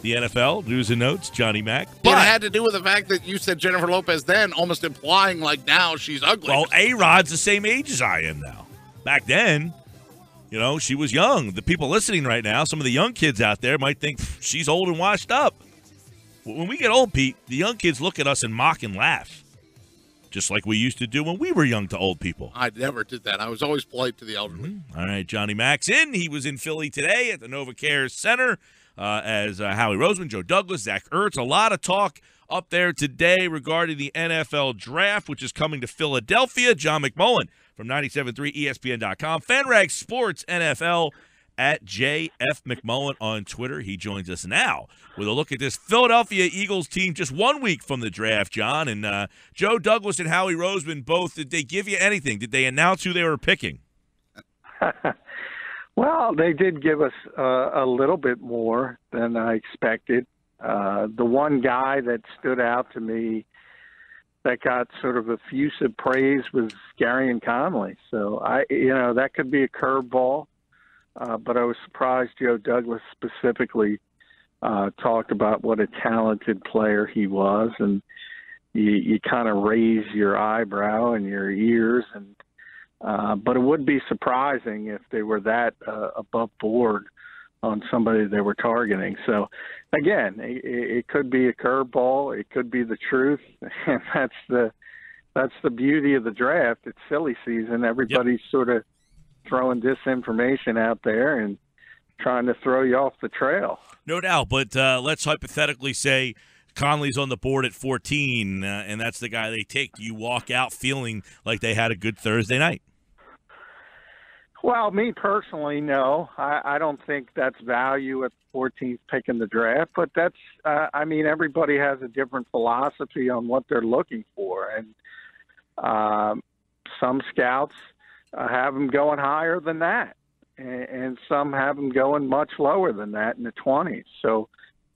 the NFL, news and notes, Johnny Mac. But it had to do with the fact that you said Jennifer Lopez then, almost implying like now she's ugly. Well, A-Rod's the same age as I am now. Back then, she was young. The people listening right now, some of the young kids out there might think she's old and washed up. When we get old, Pete, the young kids look at us and mock and laugh, just like we used to do when we were young to old people. I never did that. I was always polite to the elderly. Mm-hmm. All right, Johnny Mac's in. He was in Philly today at the NovaCare Center as Howie Roseman, Joe Douglas, Zach Ertz. A lot of talk up there today regarding the NFL Draft, which is coming to Philadelphia. John McMullen from 97.3 ESPN.com. FanRag Sports NFL at JF McMullen on Twitter. He joins us now with a look at this Philadelphia Eagles team just 1 week from the draft, John. And Joe Douglas and Howie Roseman both, did they give you anything? Did they announce who they were picking? Well, they did give us a little bit more than I expected. The one guy that stood out to me that got sort of effusive praise was Gareon Conley. So, that could be a curveball. But I was surprised Joe Douglas specifically talked about what a talented player he was. And you kind of raise your eyebrow and your ears. But it would be surprising if they were that above board on somebody they were targeting. So, again, it could be a curveball. It could be the truth. And that's the beauty of the draft. It's silly season. Everybody's sort of throwing disinformation out there and trying to throw you off the trail. No doubt, but let's hypothetically say Conley's on the board at 14, and that's the guy they take. Do you walk out feeling like they had a good Thursday night? Well, me personally, no. I don't think that's value at the 14th pick in the draft, but that's, everybody has a different philosophy on what they're looking for. And some scouts have them going higher than that, and some have them going much lower than that in the 20s. So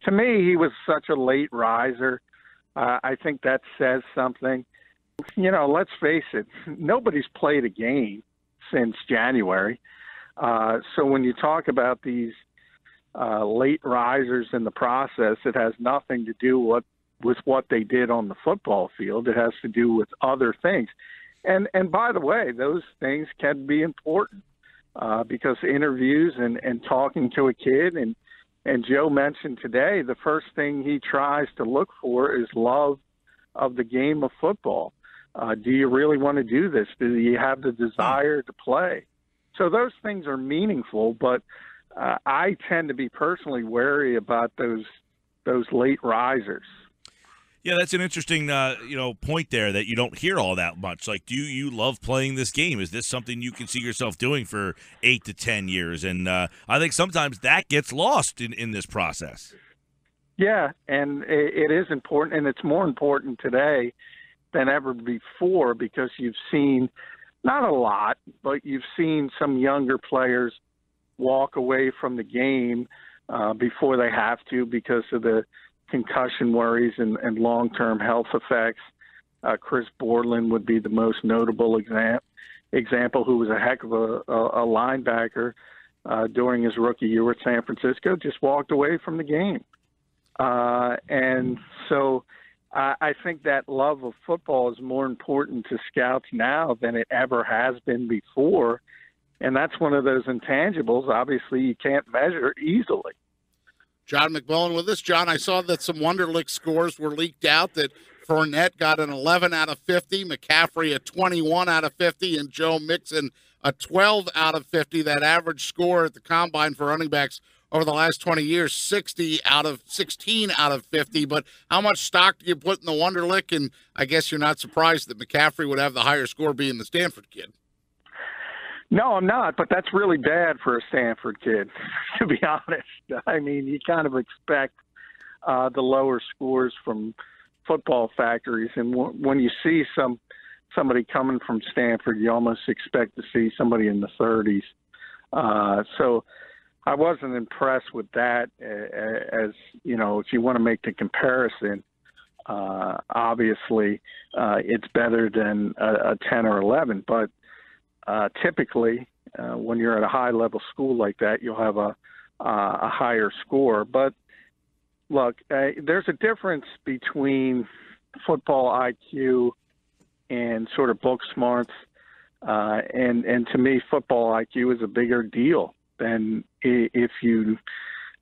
to me, he was such a late riser. I think that says something. Let's face it, nobody's played a game since January. So when you talk about these late risers in the process, it has nothing to do with what they did on the football field. It has to do with other things. And by the way, those things can be important because interviews and talking to a kid, and Joe mentioned today, the first thing he tries to look for is love of the game of football. Do you really want to do this? Do you have the desire to play? So those things are meaningful, but I tend to be personally wary about those late risers. Yeah, that's an interesting, point there that you don't hear all that much. Like, do you love playing this game? Is this something you can see yourself doing for 8 to 10 years? And I think sometimes that gets lost in this process. Yeah, and it is important, and it's more important today than ever before because you've seen, not a lot, but you've seen some younger players walk away from the game before they have to because of the concussion worries and long-term health effects. Chris Borland would be the most notable example, who was a heck of a linebacker during his rookie year with San Francisco, just walked away from the game. And so I think that love of football is more important to scouts now than it ever has been before. And that's one of those intangibles, obviously, you can't measure easily. John McMullen with us. John, I saw that some Wonderlic scores were leaked out, that Fournette got an 11 out of 50, McCaffrey a 21 out of 50, and Joe Mixon a 12 out of 50. That average score at the combine for running backs over the last 20 years, 16 out of 50. But how much stock do you put in the Wonderlic? And I guess you're not surprised that McCaffrey would have the higher score being the Stanford kid. No, I'm not, but that's really bad for a Stanford kid, to be honest. I mean, you kind of expect the lower scores from football factories, and when you see somebody coming from Stanford, you almost expect to see somebody in the 30s. So I wasn't impressed with that. As you know, if you want to make the comparison, obviously it's better than a 10 or 11, but typically, when you're at a high-level school like that, you'll have a higher score. But look, there's a difference between football IQ and sort of book smarts. And to me, football IQ is a bigger deal than if you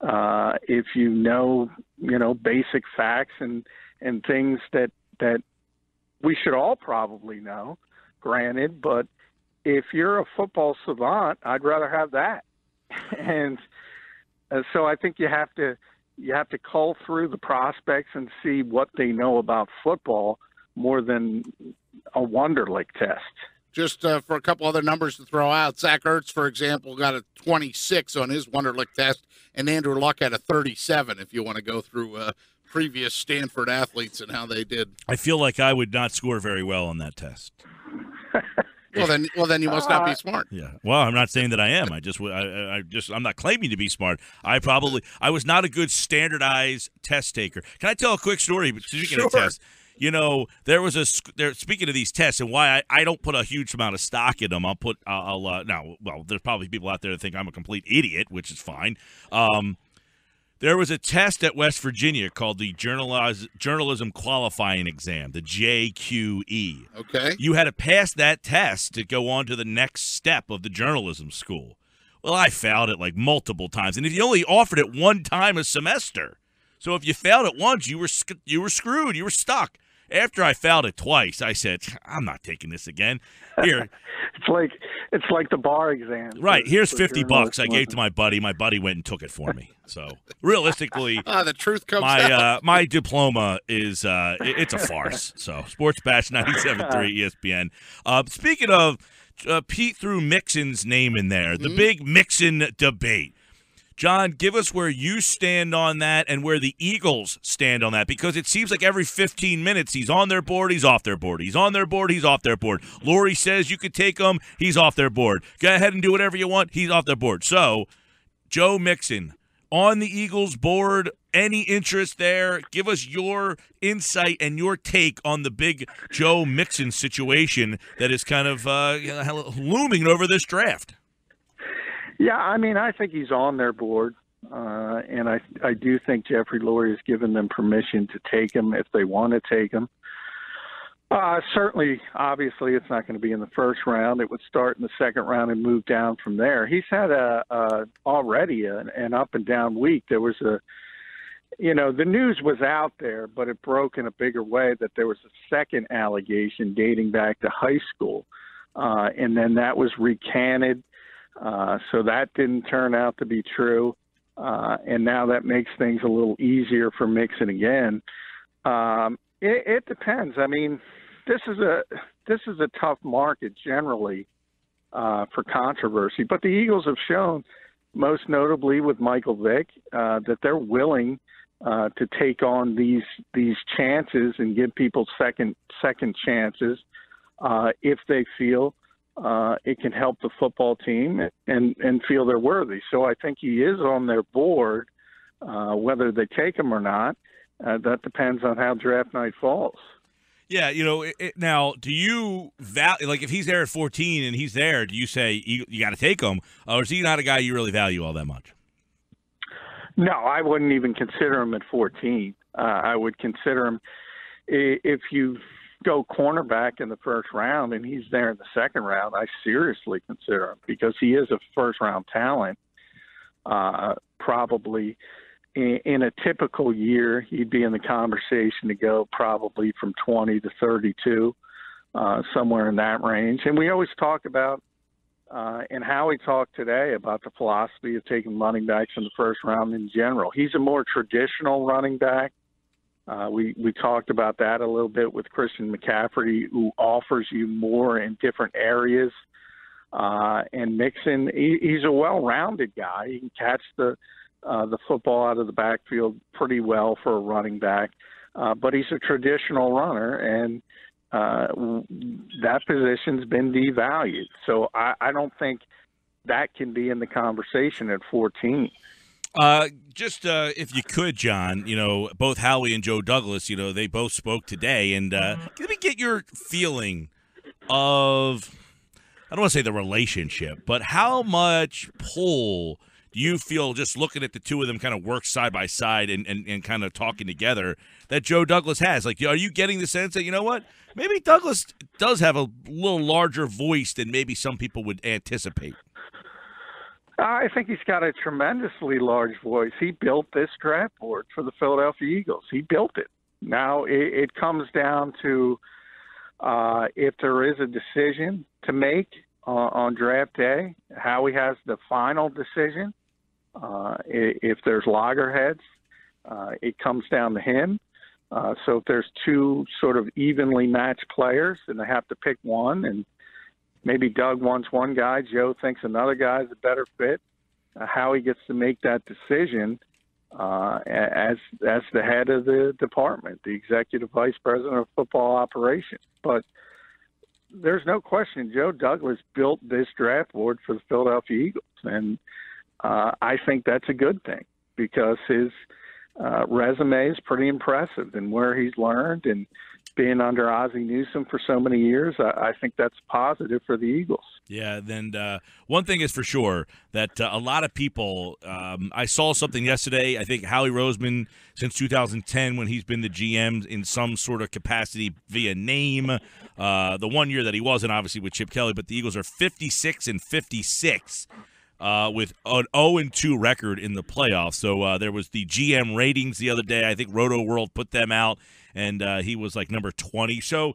know, basic facts and things that we should all probably know, granted, but if you're a football savant, I'd rather have that. And so I think you have to cull through the prospects and see what they know about football more than a Wonderlic test. Just for a couple other numbers to throw out, Zach Ertz, for example, got a 26 on his Wonderlic test, and Andrew Luck had a 37, if you want to go through previous Stanford athletes and how they did. I feel like I would not score very well on that test. Well, then you must not be smart. Yeah. Well, I'm not saying that I am. I'm not claiming to be smart. I was not a good standardized test taker. Can I tell a quick story? Speaking of tests, there was speaking of these tests and why I don't put a huge amount of stock in them. There's probably people out there that think I'm a complete idiot, which is fine. There was a test at West Virginia called the Journalism Qualifying Exam, the JQE. Okay. You had to pass that test to go on to the next step of the journalism school. Well, I failed it like multiple times, and if you only offered it one time a semester, so if you failed it once, you were screwed. You were stuck. After I failed it twice, I said, I'm not taking this again. Here. It's like the bar exam. Right. Here's $50 I gave to my buddy. My buddy went and took it for me. So realistically, the truth comes out. My diploma is it's a farce. So Sports Bash 97.3 ESPN. Speaking of, Pete threw Mixon's name in there. The big Mixon debate. John, give us where you stand on that and where the Eagles stand on that, because it seems like every 15 minutes he's on their board, he's off their board. He's on their board, he's off their board. Lurie says you could take him, he's off their board. Go ahead and do whatever you want, he's off their board. So, Joe Mixon, on the Eagles board, any interest there? Give us your insight and your take on the big Joe Mixon situation that is kind of looming over this draft. Yeah, I mean, I think he's on their board, and I do think Jeffrey Lurie has given them permission to take him if they want to take him. Certainly, obviously, it's not going to be in the first round. It would start in the second round and move down from there. He's had already an up and down week. There was the news was out there, but it broke in a bigger way that there was a second allegation dating back to high school, and then that was recanted. So that didn't turn out to be true, and now that makes things a little easier for Mixon again. It depends. I mean, this is a tough market generally for controversy, but the Eagles have shown, most notably with Michael Vick, that they're willing to take on these chances and give people second chances if they feel it can help the football team and feel they're worthy. So I think he is on their board, whether they take him or not. That depends on how draft night falls. Yeah, now, do you value, like if he's there at 14 and he's there, do you say you got to take him, or is he not a guy you really value all that much? No, I wouldn't even consider him at 14. I would consider him if you go cornerback in the first round and he's there in the second round, I seriously consider him because he is a first-round talent. Probably in a typical year, he'd be in the conversation to go probably from 20 to 32, somewhere in that range. And we always talk about, and Howie talked today about the philosophy of taking running backs in the first round in general. He's a more traditional running back. We talked about that a little bit with Christian McCaffrey, who offers you more in different areas. And Mixon, he's a well-rounded guy. He can catch the football out of the backfield pretty well for a running back. But he's a traditional runner, and that position's been devalued. So I don't think that can be in the conversation at 14. If you could, John, both Howie and Joe Douglas, they both spoke today, and let me get your feeling of, I don't want to say the relationship, but how much pull do you feel, just looking at the two of them kind of work side by side and kind of talking together, that Joe Douglas has? Like, are you getting the sense that, you know what, maybe Douglas does have a little larger voice than maybe some people would anticipate? I think he's got a tremendously large voice. He built this draft board for the Philadelphia Eagles. He built it. Now it comes down to if there is a decision to make on draft day, Howie has the final decision. If there's loggerheads, it comes down to him. So if there's two sort of evenly matched players and they have to pick one, and maybe Doug wants one guy, Joe thinks another guy is a better fit, Howie gets to make that decision as the head of the department, the executive vice president of football operations. But there's no question Joe Douglas built this draft board for the Philadelphia Eagles, and I think that's a good thing because his resume is pretty impressive, and where he's learned and being under Ozzie Newsome for so many years, I think that's positive for the Eagles. Yeah, then one thing is for sure that a lot of people, I saw something yesterday, I think Howie Roseman, since 2010, when he's been the GM in some sort of capacity via name, the 1 year that he wasn't, obviously, with Chip Kelly, but the Eagles are 56-56 with an 0-2 record in the playoffs. So there was the GM ratings the other day. I think Roto World put them out, and he was like number 20. So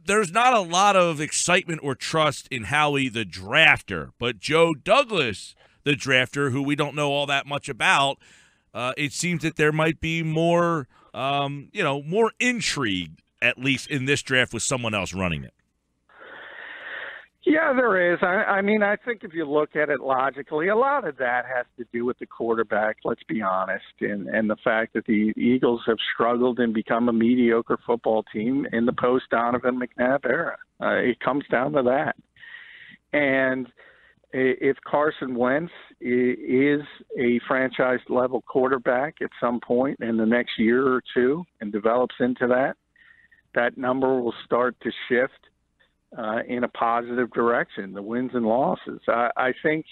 there's not a lot of excitement or trust in Howie, the drafter. But Joe Douglas, the drafter, who we don't know all that much about, it seems that there might be more, more intrigue, at least in this draft, with someone else running it. Yeah, there is. I mean, I think if you look at it logically, a lot of that has to do with the quarterback, let's be honest, and the fact that the Eagles have struggled and become a mediocre football team in the post-Donovan McNabb era. It comes down to that. And if Carson Wentz is a franchise-level quarterback at some point in the next year or two and develops into that, that number will start to shift in a positive direction, the wins and losses. I think,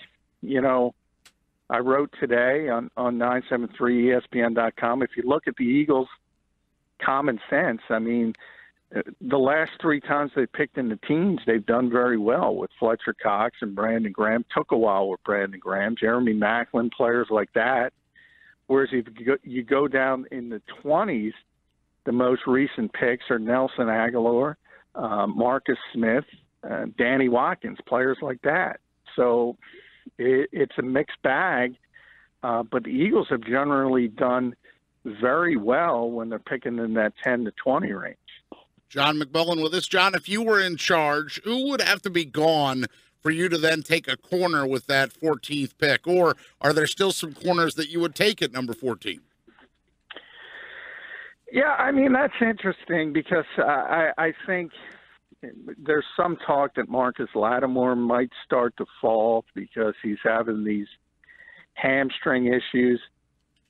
I wrote today on 973ESPN.com, if you look at the Eagles' common sense, I mean, the last three times they picked in the teens, they've done very well with Fletcher Cox and Brandon Graham. Took a while with Brandon Graham, Jeremy Maclin, players like that. Whereas if you go down in the 20s, the most recent picks are Nelson Aguilar, Marcus Smith, Danny Watkins, players like that. So it's a mixed bag, but the Eagles have generally done very well when they're picking in that 10 to 20 range. John McMullen with us. John, if you were in charge, who would have to be gone for you to then take a corner with that 14th pick? Or are there still some corners that you would take at number 14? Yeah, I mean, that's interesting because I think there's some talk that Marcus Lattimore might start to fall because he's having these hamstring issues.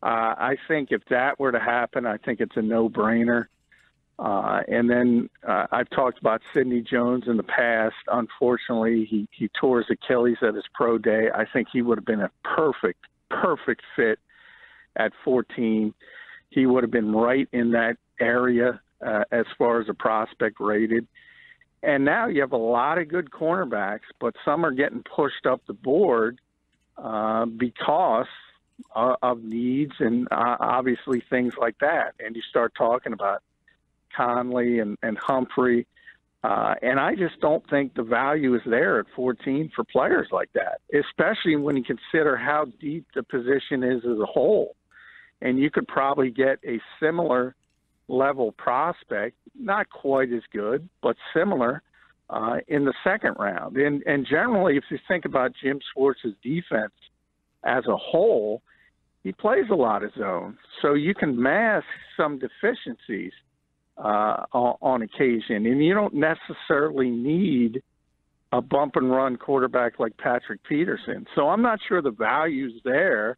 I think if that were to happen, I think it's a no-brainer. And then I've talked about Sidney Jones in the past. Unfortunately, he tore his Achilles at his pro day. I think he would have been a perfect fit at 14. He would have been right in that area as far as a prospect rated. And now you have a lot of good cornerbacks, but some are getting pushed up the board because of needs and obviously things like that. And you start talking about Conley and Humphrey. And I just don't think the value is there at 14 for players like that, especially when you consider how deep the position is as a whole. And you could probably get a similar level prospect, not quite as good, but similar in the second round. And generally, if you think about Jim Schwartz's defense as a whole, he plays a lot of zone. So you can mask some deficiencies on occasion. And you don't necessarily need a bump and run quarterback like Patrick Peterson. So I'm not sure the value's there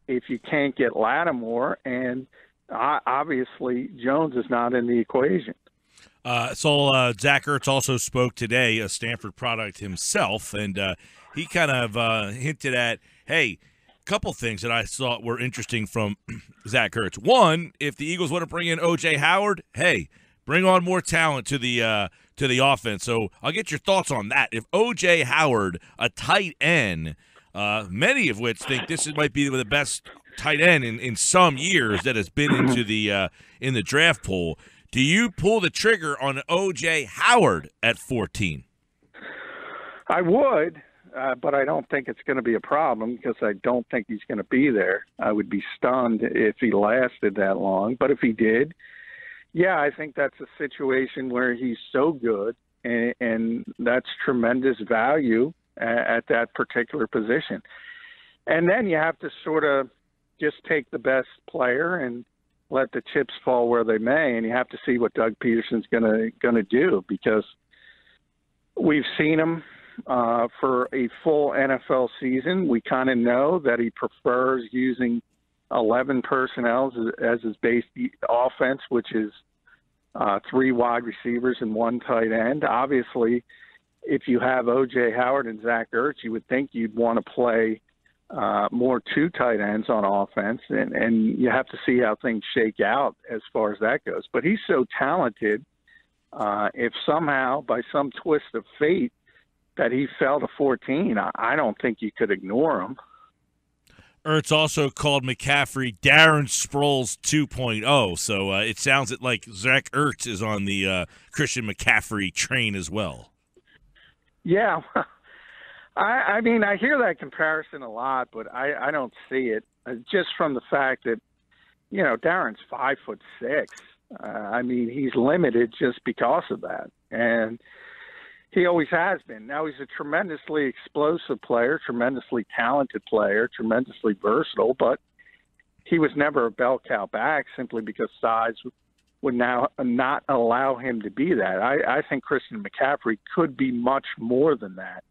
if you can't get Lattimore, and obviously Jones is not in the equation. So Zach Ertz also spoke today, a Stanford product himself, and he kind of hinted at, hey, couple things that I thought were interesting from Zach Ertz. One, if the Eagles want to bring in O.J. Howard, hey, bring on more talent to the offense. So I'll get your thoughts on that. If O.J. Howard, a tight end, many of which think this might be the best tight end in some years that has been into the in the draft pool, do you pull the trigger on O.J. Howard at 14? I would. But I don't think it's going to be a problem because I don't think he's going to be there. I would be stunned if he lasted that long. But if he did, yeah, I think that's a situation where he's so good, and that's tremendous value at that particular position. And then you have to sort of just take the best player and let the chips fall where they may, and you have to see what Doug Peterson's going to do, because we've seen him for a full NFL season. We kind of know that he prefers using 11 personnel as his base offense, which is 3 wide receivers and 1 tight end. Obviously, if you have O.J. Howard and Zach Ertz, you would think you'd want to play more 2 tight ends on offense, and you have to see how things shake out as far as that goes. But he's so talented, if somehow, by some twist of fate, that he fell to 14, I don't think you could ignore him. Ertz also called McCaffrey Darren Sproles 2.0, so it sounds like Zach Ertz is on the Christian McCaffrey train as well. Yeah, I mean, I hear that comparison a lot, but I don't see it, just from the fact that, you know, Darren's 5'6". I mean, he's limited just because of that, and he always has been. Now, he's a tremendously explosive player, tremendously talented player, tremendously versatile, but he was never a bell cow back simply because size would now not allow him to be that. I think Christian McCaffrey could be much more than that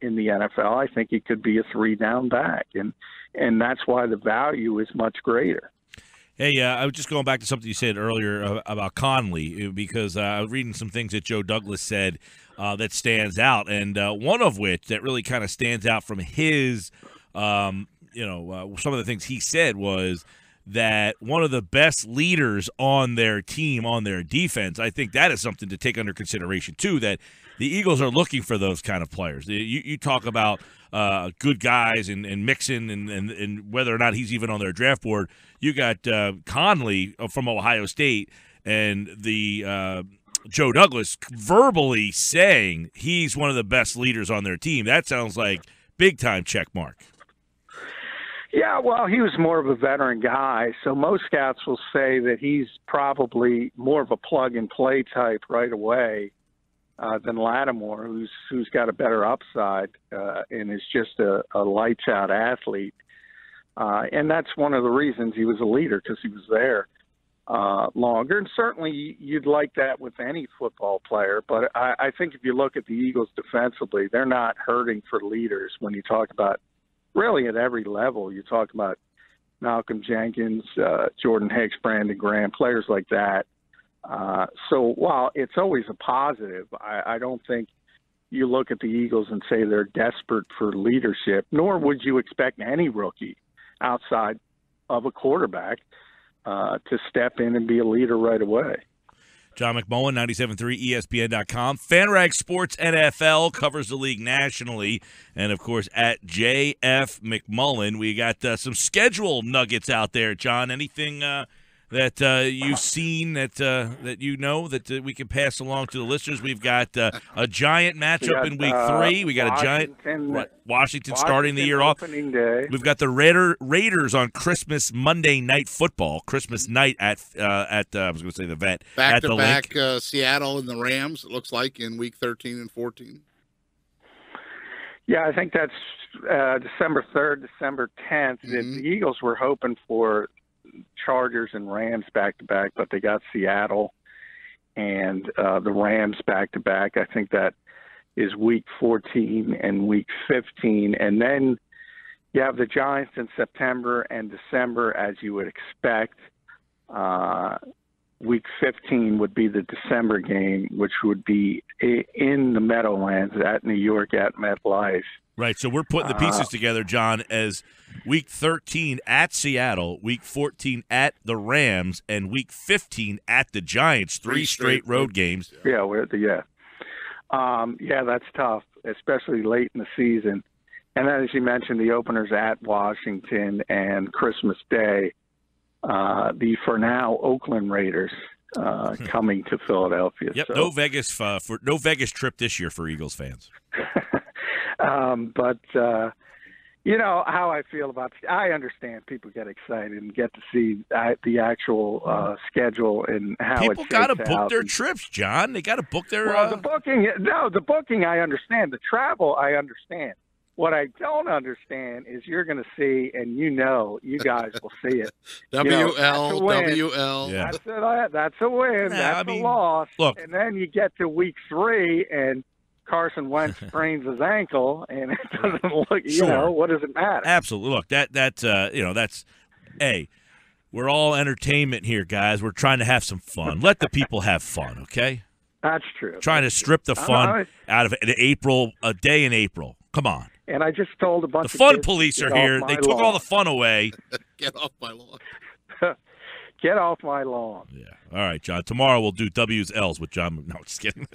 in the NFL. I think he could be a 3-down back, and that's why the value is much greater. Hey, I was just going back to something you said earlier about Conley, because I was reading some things that Joe Douglas said that stands out, and one of which that really kind of stands out from his, some of the things he said was that one of the best leaders on their team, on their defense, I think that is something to take under consideration, too, that the Eagles are looking for those kind of players. You talk about good guys and Mixon and whether or not he's even on their draft board. You got Conley from Ohio State and the Joe Douglas verbally saying he's one of the best leaders on their team. That sounds like big-time check mark. Yeah, well, he was more of a veteran guy, so most scouts will say that he's probably more of a plug-and-play type right away than Lattimore, who's got a better upside and is just a lights-out athlete. And that's one of the reasons he was a leader, because he was there longer. And certainly you'd like that with any football player. But I think if you look at the Eagles defensively, they're not hurting for leaders when you talk about really at every level. You talk about Malcolm Jenkins, Jordan Hicks, Brandon Graham, players like that. So while it's always a positive, I don't think you look at the Eagles and say they're desperate for leadership, nor would you expect any rookie outside of a quarterback to step in and be a leader right away. John McMullen, 97.3 ESPN.com. FanRag Sports NFL covers the league nationally. And, of course, at JF McMullen, we got some schedule nuggets out there. John, anything that you've seen that you know that we can pass along to the listeners? We've got a giant matchup in Week 3. We got Washington starting the year off. Day. We've got the Raiders on Christmas Monday Night Football. Christmas night at I was going to say the Vet. Back to back Seattle and the Rams. It looks like in Week 13 and 14. Yeah, I think that's December 3rd, December 10th. Mm-hmm. The Eagles were hoping for Chargers and Rams back-to-back, but they got Seattle and the Rams back-to-back. I think that is Week 14 and Week 15. And then you have the Giants in September and December, as you would expect. Week 15 would be the December game, which would be in the Meadowlands at New York at MetLife. Right, so we're putting the pieces together, John, as Week 13 at Seattle, Week 14 at the Rams, and Week 15 at the Giants. Three straight road games. Yeah, that's tough, especially late in the season. And then, as you mentioned, the openers at Washington and Christmas Day. The for now Oakland Raiders coming to Philadelphia. Yep, so. no Vegas trip this year for Eagles fans. But you know how I feel about. I understand people get excited and get to see the actual schedule and how people got to book their trips, John. They got to book their. Well, the booking. No, the booking. I understand. The travel. I understand. What I don't understand is you're going to see, and you guys will see it. WL. Yeah. That's a win. That's a loss. Look, and then you get to week 3, and Carson Wentz sprains his ankle, and it doesn't look. You know, what does it matter? Absolutely. Look, that's we're all entertainment here, guys. We're trying to have some fun. Let the people have fun, okay? That's true. Trying to strip the fun out of a day in April. Come on. And I just told a bunch of the fun kids, police are here. They took all the fun away. Get off my lawn. Get off my lawn. Yeah. All right, John. Tomorrow we'll do W's, L's with John. No, just kidding.